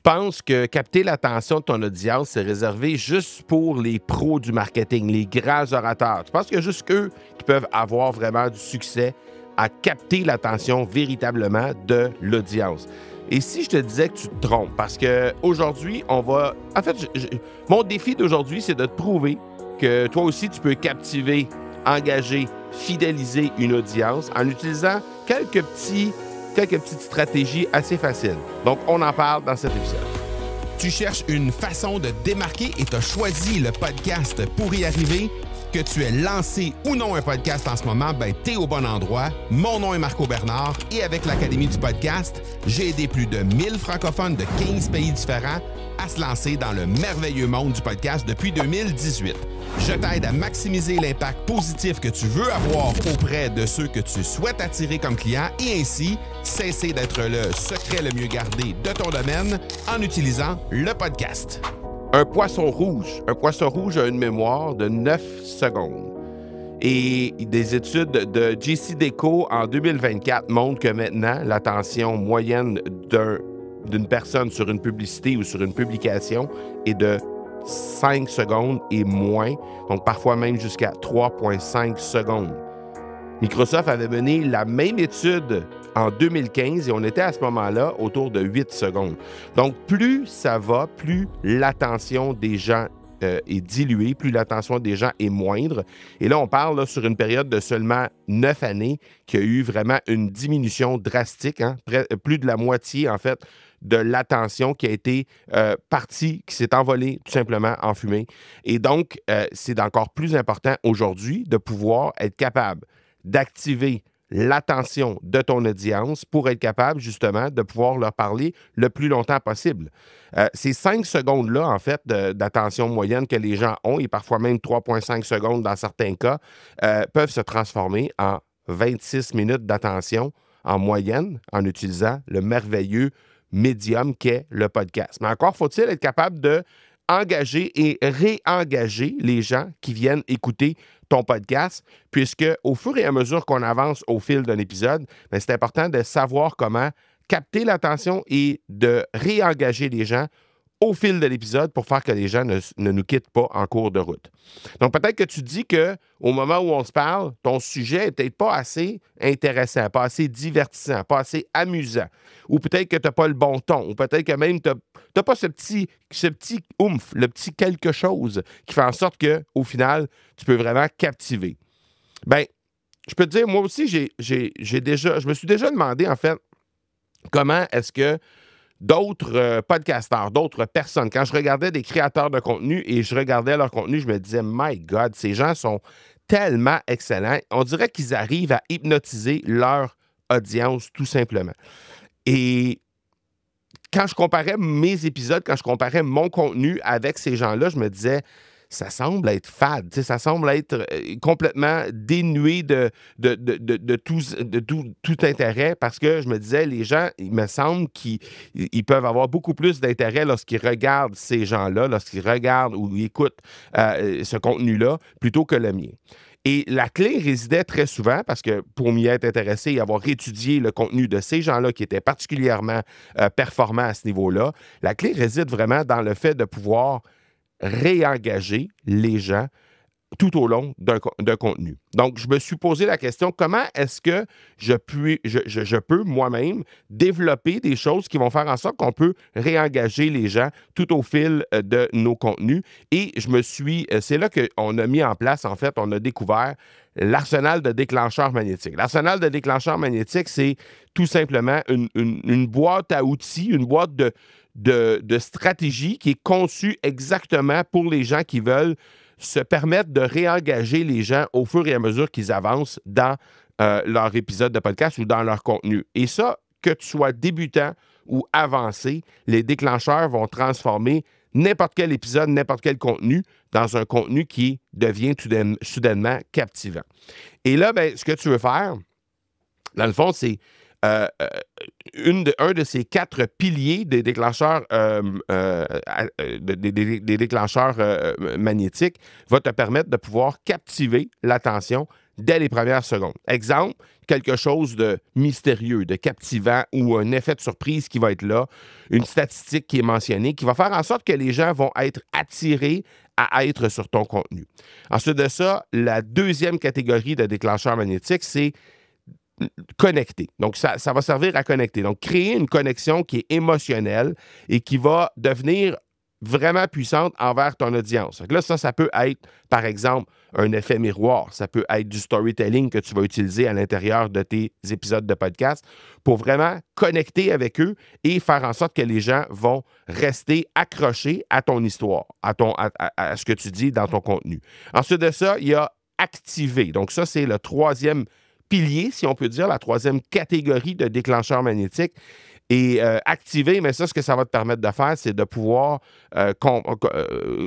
penses que capter l'attention de ton audience, c'est réservé juste pour les pros du marketing, les grands orateurs? Tu penses qu'il y a juste eux qui peuvent avoir vraiment du succès à capter l'attention véritablement de l'audience? Et si je te disais que tu te trompes, parce qu'aujourd'hui, on va... En fait, mon défi d'aujourd'hui, c'est de te prouver que toi aussi, tu peux captiver, engager, fidéliser une audience en utilisant quelques petites stratégies assez faciles. Donc, on en parle dans cet épisode. Tu cherches une façon de te démarquer et tu as choisi le podcast pour y arriver? Que tu aies lancé ou non un podcast en ce moment, ben t'es au bon endroit. Mon nom est Marco Bernard et avec l'Académie du podcast, j'ai aidé plus de 1000 francophones de 15 pays différents à se lancer dans le merveilleux monde du podcast depuis 2018. Je t'aide à maximiser l'impact positif que tu veux avoir auprès de ceux que tu souhaites attirer comme clients et ainsi cesser d'être le secret le mieux gardé de ton domaine en utilisant le podcast. Un poisson rouge. Un poisson rouge a une mémoire de 9 secondes. Et des études de JC Deco en 2024 montrent que maintenant, l'attention moyenne d'une personne sur une publicité ou sur une publication est de 5 secondes et moins, donc parfois même jusqu'à 3,5 secondes. Microsoft avait mené la même étude en 2015 et on était à ce moment-là autour de 8 secondes. Donc, plus ça va, plus l'attention des gens est diluée, plus l'attention des gens est moindre. Et là, on parle là, sur une période de seulement 9 années qu'il y a eu vraiment une diminution drastique, plus de la moitié, en fait, de l'attention qui a été partie, qui s'est envolée tout simplement en fumée. Et donc, c'est encore plus important aujourd'hui de pouvoir être capable d'activer l'attention de ton audience pour être capable, justement, de pouvoir leur parler le plus longtemps possible. Ces 5 secondes-là, en fait, d'attention moyenne que les gens ont, et parfois même 3,5 secondes dans certains cas, peuvent se transformer en 26 minutes d'attention en moyenne en utilisant le merveilleux médium qu'est le podcast. Mais encore faut-il être capable de engager et réengager les gens qui viennent écouter ton podcast, puisque au fur et à mesure qu'on avance au fil d'un épisode, bien, c'est important de savoir comment capter l'attention et de réengager les gens au fil de l'épisode pour faire que les gens ne nous quittent pas en cours de route. Donc, peut-être que tu dis qu'au moment où on se parle, ton sujet n'est peut-être pas assez intéressant, pas assez divertissant, pas assez amusant, ou peut-être que tu n'as pas le bon ton, ou peut-être que même tu n'as pas ce petit oomph, le petit quelque chose qui fait en sorte qu'au final, tu peux vraiment captiver. Bien, je peux te dire, moi aussi, je me suis déjà demandé, en fait, comment est-ce que d'autres podcasteurs, d'autres personnes, quand je regardais des créateurs de contenu et je regardais leur contenu, je me disais, my God, ces gens sont tellement excellents. On dirait qu'ils arrivent à hypnotiser leur audience, tout simplement. Et quand je comparais mes épisodes, quand je comparais mon contenu avec ces gens-là, je me disais, ça semble être fade, ça semble être complètement dénué de tout intérêt parce que je me disais, les gens, il me semble qu'ils peuvent avoir beaucoup plus d'intérêt lorsqu'ils regardent ces gens-là, lorsqu'ils regardent ou écoutent ce contenu-là plutôt que le mien. Et la clé résidait très souvent, parce que pour m'y être intéressé et avoir étudié le contenu de ces gens-là qui étaient particulièrement performants à ce niveau-là, la clé réside vraiment dans le fait de pouvoir réengager les gens tout au long d'un contenu. Donc, je me suis posé la question, comment est-ce que je peux moi-même développer des choses qui vont faire en sorte qu'on peut réengager les gens tout au fil de nos contenus? Et c'est là qu'on a mis en place, en fait, on a découvert l'arsenal de déclencheurs magnétiques. L'arsenal de déclencheurs magnétiques, c'est tout simplement une boîte à outils, une boîte de stratégie qui est conçue exactement pour les gens qui veulent se permettre de réengager les gens au fur et à mesure qu'ils avancent dans leur épisode de podcast ou dans leur contenu. Et ça, que tu sois débutant ou avancé, les déclencheurs vont transformer n'importe quel épisode, n'importe quel contenu dans un contenu qui devient soudainement captivant. Et là, bien, ce que tu veux faire, dans le fond, c'est un de ces 4 piliers des déclencheurs, des déclencheurs magnétiques va te permettre de pouvoir captiver l'attention dès les premières secondes. Exemple, quelque chose de mystérieux, de captivant ou un effet de surprise qui va être là, une statistique qui est mentionnée, qui va faire en sorte que les gens vont être attirés à être sur ton contenu. Ensuite de ça, la deuxième catégorie de déclencheurs magnétiques, c'est connecter. Donc, ça va servir à connecter. Donc, créer une connexion qui est émotionnelle et qui va devenir vraiment puissante envers ton audience. Donc là, ça peut être, par exemple, un effet miroir. Ça peut être du storytelling que tu vas utiliser à l'intérieur de tes épisodes de podcast pour vraiment connecter avec eux et faire en sorte que les gens vont rester accrochés à ton histoire, à ce que tu dis dans ton contenu. Ensuite de ça, il y a activer. Donc ça, c'est le troisième pilier, si on peut dire, la troisième catégorie de déclencheurs magnétiques. Et activer, mais ça, ce que ça va te permettre de faire, c'est de pouvoir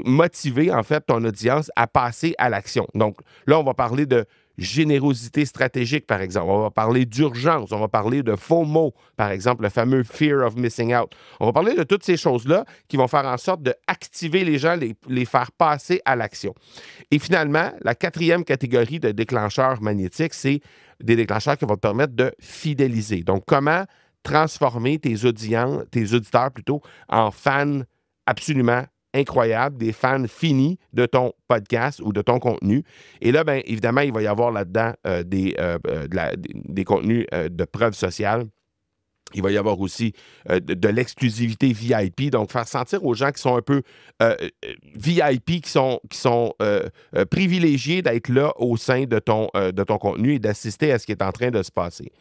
motiver, en fait, ton audience à passer à l'action. Donc là, on va parler de générosité stratégique, par exemple. On va parler d'urgence. On va parler de FOMO, par exemple, le fameux Fear of Missing Out. On va parler de toutes ces choses-là qui vont faire en sorte d'activer les gens, les faire passer à l'action. Et finalement, la quatrième catégorie de déclencheurs magnétiques, c'est des déclencheurs qui vont te permettre de fidéliser. Donc, comment transformer tes auditeurs plutôt, en fans absolument incroyables, des fans finis de ton podcast ou de ton contenu. Et là, bien évidemment, il va y avoir là-dedans des contenus de preuve sociale. Il va y avoir aussi de l'exclusivité VIP, donc faire sentir aux gens qui sont un peu VIP, qui sont privilégiés d'être là au sein de ton contenu et d'assister à ce qui est en train de se passer.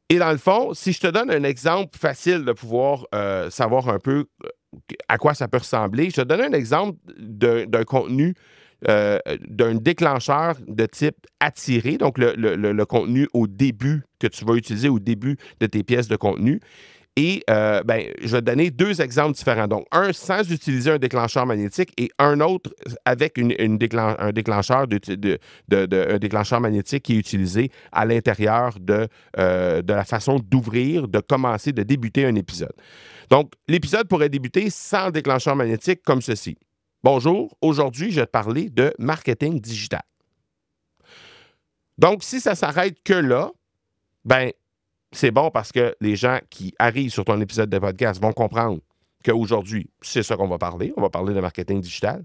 Et dans le fond, si je te donne un exemple facile de pouvoir savoir un peu à quoi ça peut ressembler, je te donne un exemple d'un contenu, d'un déclencheur de type attiré, donc le contenu au début que tu vas utiliser au début de tes pièces de contenu. Et je vais te donner deux exemples différents. Donc, un sans utiliser un déclencheur magnétique et un autre avec un déclencheur, un déclencheur magnétique qui est utilisé à l'intérieur de la façon d'ouvrir, de commencer, de débuter un épisode. Donc, l'épisode pourrait débuter sans déclencheur magnétique comme ceci. Bonjour, aujourd'hui, je vais te parler de marketing digital. Donc, si ça s'arrête que là, c'est bon parce que les gens qui arrivent sur ton épisode de podcast vont comprendre qu'aujourd'hui, c'est ça qu'on va parler. On va parler de marketing digital.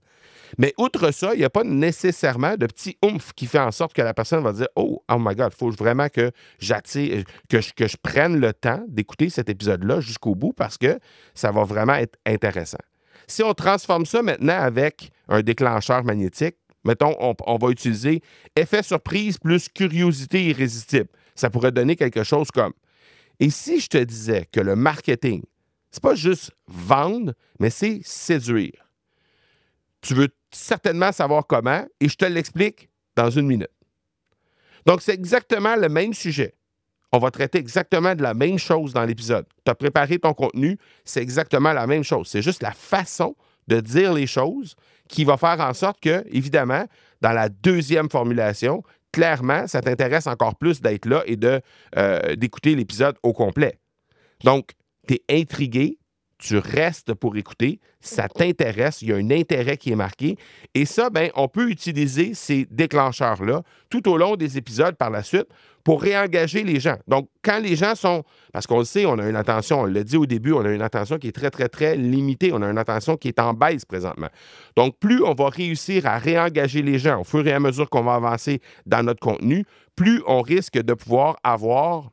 Mais outre ça, il n'y a pas nécessairement de petit oomph qui fait en sorte que la personne va dire « Oh my God, il faut vraiment que j'attire, que je prenne le temps d'écouter cet épisode-là jusqu'au bout parce que ça va vraiment être intéressant. » Si on transforme ça maintenant avec un déclencheur magnétique, mettons, on va utiliser effet surprise plus curiosité irrésistible. Ça pourrait donner quelque chose comme « Et si je te disais que le marketing, c'est pas juste vendre, mais c'est séduire. Tu veux certainement savoir comment et je te l'explique dans une minute. » Donc, c'est exactement le même sujet. On va traiter exactement de la même chose dans l'épisode. Tu as préparé ton contenu, c'est exactement la même chose. C'est juste la façon de dire les choses qui va faire en sorte que, évidemment, dans la deuxième formulation, clairement, ça t'intéresse encore plus d'être là et d'écouter l'épisode au complet. Donc, tu es intrigué, tu restes pour écouter, ça t'intéresse, il y a un intérêt qui est marqué. Et ça, on peut utiliser ces déclencheurs-là tout au long des épisodes par la suite pour réengager les gens. Donc, quand les gens sont... Parce qu'on le sait, on a une attention, on l'a dit au début, on a une attention qui est très, très, très limitée. On a une attention qui est en baisse présentement. Donc, plus on va réussir à réengager les gens au fur et à mesure qu'on va avancer dans notre contenu, plus on risque de pouvoir avoir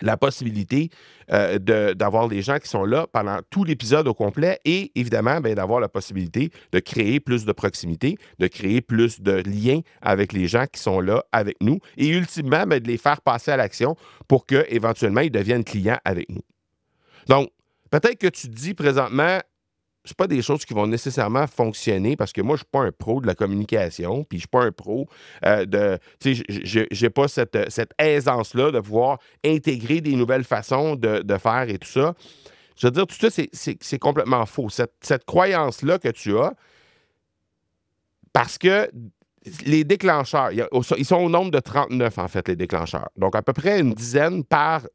la possibilité d'avoir les gens qui sont là pendant tout l'épisode au complet et évidemment d'avoir la possibilité de créer plus de proximité, de créer plus de liens avec les gens qui sont là avec nous et ultimement de les faire passer à l'action pour qu'éventuellement ils deviennent clients avec nous. Donc, peut-être que tu te dis présentement, c'est pas des choses qui vont nécessairement fonctionner parce que moi, je ne suis pas un pro de la communication, puis je ne suis pas un pro tu sais, j'ai pas cette aisance-là de pouvoir intégrer des nouvelles façons de faire et tout ça. Je veux dire, tout ça, c'est complètement faux. Cette croyance-là que tu as, parce que les déclencheurs, ils sont au nombre de 39, en fait, les déclencheurs. Donc, à peu près une dizaine par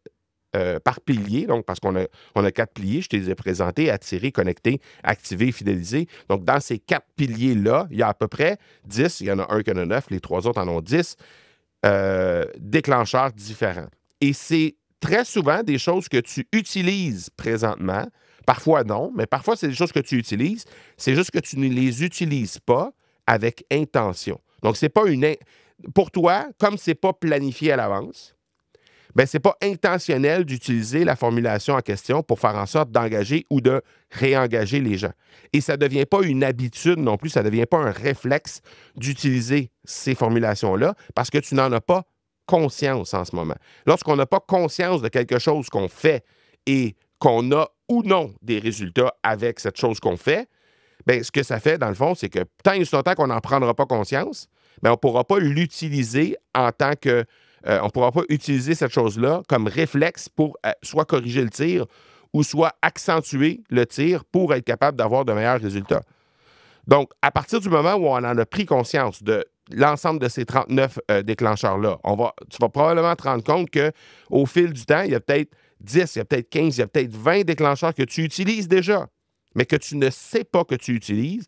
pilier, donc parce qu'on a 4 piliers, je te les ai présentés, attirer, connecter, activer, fidéliser. Donc, dans ces 4 piliers-là, il y a à peu près 10, il y en a un qui en a 9, les 3 autres en ont 10 déclencheurs différents. Et c'est très souvent des choses que tu utilises présentement. Parfois non, mais parfois c'est des choses que tu utilises. C'est juste que tu ne les utilises pas avec intention. Donc, c'est pas pour toi, comme c'est pas planifié à l'avance, ben c'est pas intentionnel d'utiliser la formulation en question pour faire en sorte d'engager ou de réengager les gens. Et ça ne devient pas une habitude non plus, ça ne devient pas un réflexe d'utiliser ces formulations-là parce que tu n'en as pas conscience en ce moment. Lorsqu'on n'a pas conscience de quelque chose qu'on fait et qu'on a ou non des résultats avec cette chose qu'on fait, bien, ce que ça fait, dans le fond, c'est que tant et aussi longtemps qu'on n'en prendra pas conscience, bien, on ne pourra pas l'utiliser en tant que... on ne pourra pas utiliser cette chose-là comme réflexe pour soit corriger le tir ou soit accentuer le tir pour être capable d'avoir de meilleurs résultats. Donc, à partir du moment où on en a pris conscience de l'ensemble de ces 39 déclencheurs-là, tu vas probablement te rendre compte qu'au fil du temps, il y a peut-être 10, il y a peut-être 15, il y a peut-être 20 déclencheurs que tu utilises déjà, mais que tu ne sais pas que tu utilises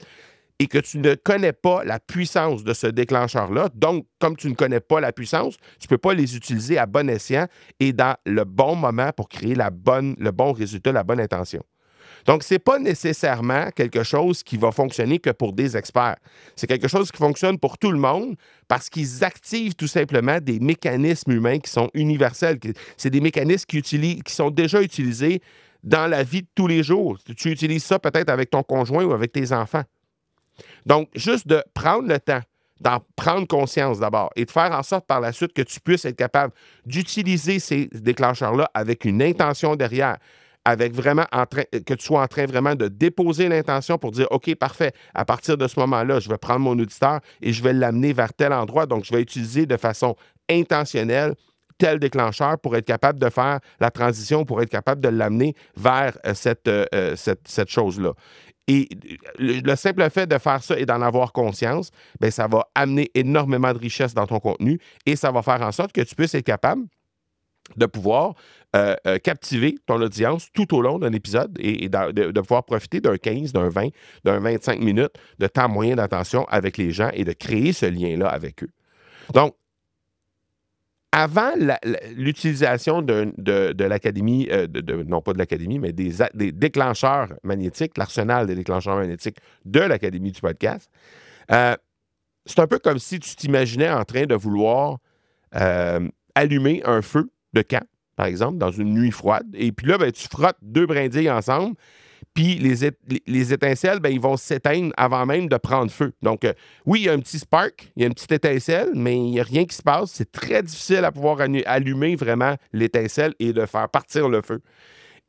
et que tu ne connais pas la puissance de ce déclencheur-là. Donc, comme tu ne connais pas la puissance, tu ne peux pas les utiliser à bon escient et dans le bon moment pour créer le bon résultat, la bonne intention. Donc, ce n'est pas nécessairement quelque chose qui va fonctionner que pour des experts. C'est quelque chose qui fonctionne pour tout le monde parce qu'ils activent tout simplement des mécanismes humains qui sont universels. C'est des mécanismes qui sont déjà utilisés dans la vie de tous les jours. Tu utilises ça peut-être avec ton conjoint ou avec tes enfants. Donc, juste de prendre le temps, d'en prendre conscience d'abord et de faire en sorte par la suite que tu puisses être capable d'utiliser ces déclencheurs-là avec une intention derrière, avec vraiment que tu sois en train vraiment de déposer l'intention pour dire « OK, parfait, à partir de ce moment-là, je vais prendre mon auditeur et je vais l'amener vers tel endroit. Donc, je vais utiliser de façon intentionnelle tel déclencheur pour être capable de faire la transition, pour être capable de l'amener vers cette chose-là. » Et le simple fait de faire ça et d'en avoir conscience, bien, ça va amener énormément de richesse dans ton contenu et ça va faire en sorte que tu puisses être capable de pouvoir captiver ton audience tout au long d'un épisode et de pouvoir profiter d'un 15, d'un 20, d'un 25 minutes de temps moyen d'attention avec les gens et de créer ce lien-là avec eux. Donc, avant l'utilisation de l'Académie, non pas de l'Académie, mais des déclencheurs magnétiques, l'arsenal des déclencheurs magnétiques de l'Académie du podcast, c'est un peu comme si tu t'imaginais en train de vouloir allumer un feu de camp, par exemple, dans une nuit froide. Et puis là, ben, tu frottes 2 brindilles ensemble, puis les étincelles, ben, ils vont s'éteindre avant même de prendre feu. Donc, oui, il y a un petit spark, il y a une petite étincelle, mais il n'y a rien qui se passe. C'est très difficile à pouvoir allumer vraiment l'étincelle et de faire partir le feu.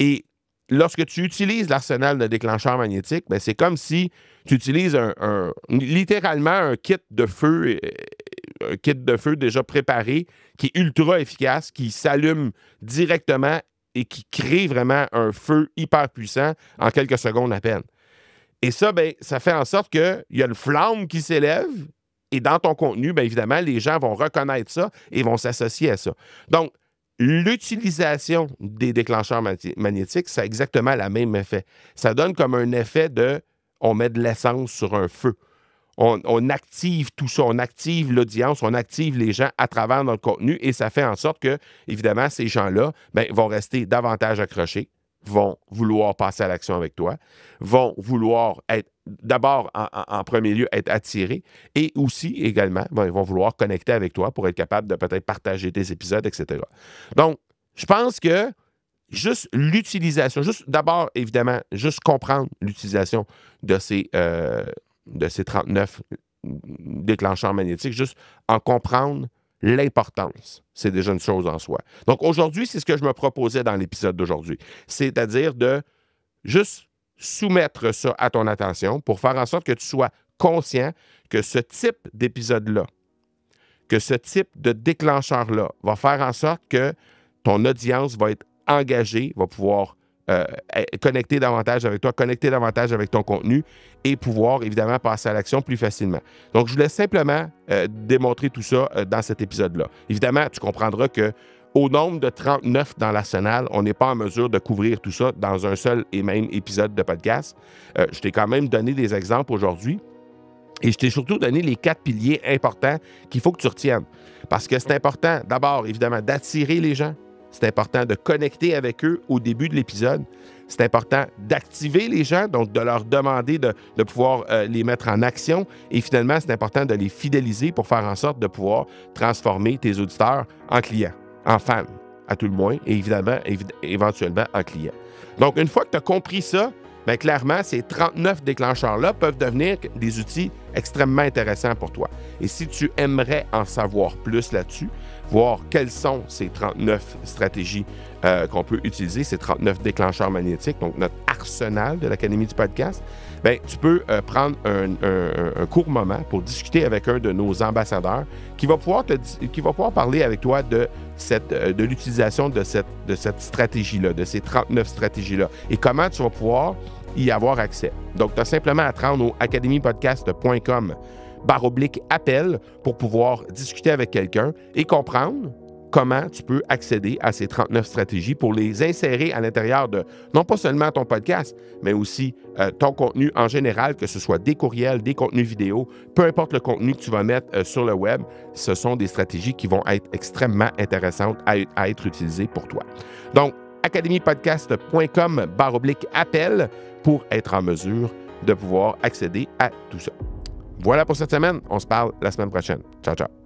Et lorsque tu utilises l'arsenal de déclencheurs magnétiques, ben, c'est comme si tu utilises littéralement un kit de feu déjà préparé qui est ultra efficace, qui s'allume directement et qui crée vraiment un feu hyper puissant en quelques secondes à peine. Et ça, bien, ça fait en sorte qu'il y a une flamme qui s'élève et dans ton contenu, bien évidemment, les gens vont reconnaître ça et vont s'associer à ça. Donc, l'utilisation des déclencheurs magnétiques, ça a exactement le même effet. Ça donne comme un effet on met de l'essence sur un feu. On active tout ça, on active l'audience, on active les gens à travers notre contenu et ça fait en sorte que, évidemment, ces gens-là vont rester davantage accrochés, vont vouloir passer à l'action avec toi, vont vouloir être, d'abord, en premier lieu, être attirés et aussi, également, ils vont vouloir connecter avec toi pour être capable de peut-être partager tes épisodes, etc. Donc, je pense que juste l'utilisation, juste d'abord, évidemment, juste comprendre l'utilisation de ces 39 déclencheurs magnétiques, juste en comprendre l'importance. C'est déjà une chose en soi. Donc, aujourd'hui, c'est ce que je me proposais dans l'épisode d'aujourd'hui. C'est-à-dire de juste soumettre ça à ton attention pour faire en sorte que tu sois conscient que ce type d'épisode-là, que ce type de déclencheur-là va faire en sorte que ton audience va être engagée, va pouvoir connecter davantage avec toi, connecter davantage avec ton contenu et pouvoir, évidemment, passer à l'action plus facilement. Donc, je voulais simplement démontrer tout ça dans cet épisode-là. Évidemment, tu comprendras qu'au nombre de 39 dans l'arsenal, on n'est pas en mesure de couvrir tout ça dans un seul et même épisode de podcast. Je t'ai quand même donné des exemples aujourd'hui. Et je t'ai surtout donné les 4 piliers importants qu'il faut que tu retiennes. Parce que c'est important, d'abord, évidemment, d'attirer les gens. C'est important de connecter avec eux au début de l'épisode. C'est important d'activer les gens, donc de leur demander de pouvoir les mettre en action. Et finalement, c'est important de les fidéliser pour faire en sorte de pouvoir transformer tes auditeurs en clients, en fans, à tout le moins, et évidemment, éventuellement en clients. Donc, une fois que tu as compris ça, bien, clairement, ces 39 déclencheurs-là peuvent devenir des outils extrêmement intéressants pour toi. Et si tu aimerais en savoir plus là-dessus, voir quelles sont ces 39 stratégies qu'on peut utiliser, ces 39 déclencheurs magnétiques, donc notre arsenal de l'Académie du podcast, bien, tu peux prendre un court moment pour discuter avec un de nos ambassadeurs qui va pouvoir parler avec toi de l'utilisation de cette stratégie-là, de ces 39 stratégies-là, et comment tu vas pouvoir y avoir accès. Donc, tu as simplement à te rendre au academypodcast.com/appel pour pouvoir discuter avec quelqu'un et comprendre comment tu peux accéder à ces 39 stratégies pour les insérer à l'intérieur de, non pas seulement ton podcast, mais aussi ton contenu en général, que ce soit des courriels, des contenus vidéo, peu importe le contenu que tu vas mettre sur le web, ce sont des stratégies qui vont être extrêmement intéressantes à être utilisées pour toi. Donc, academypodcast.com/appel pour être en mesure de pouvoir accéder à tout ça. Voilà pour cette semaine. On se parle la semaine prochaine. Ciao, ciao.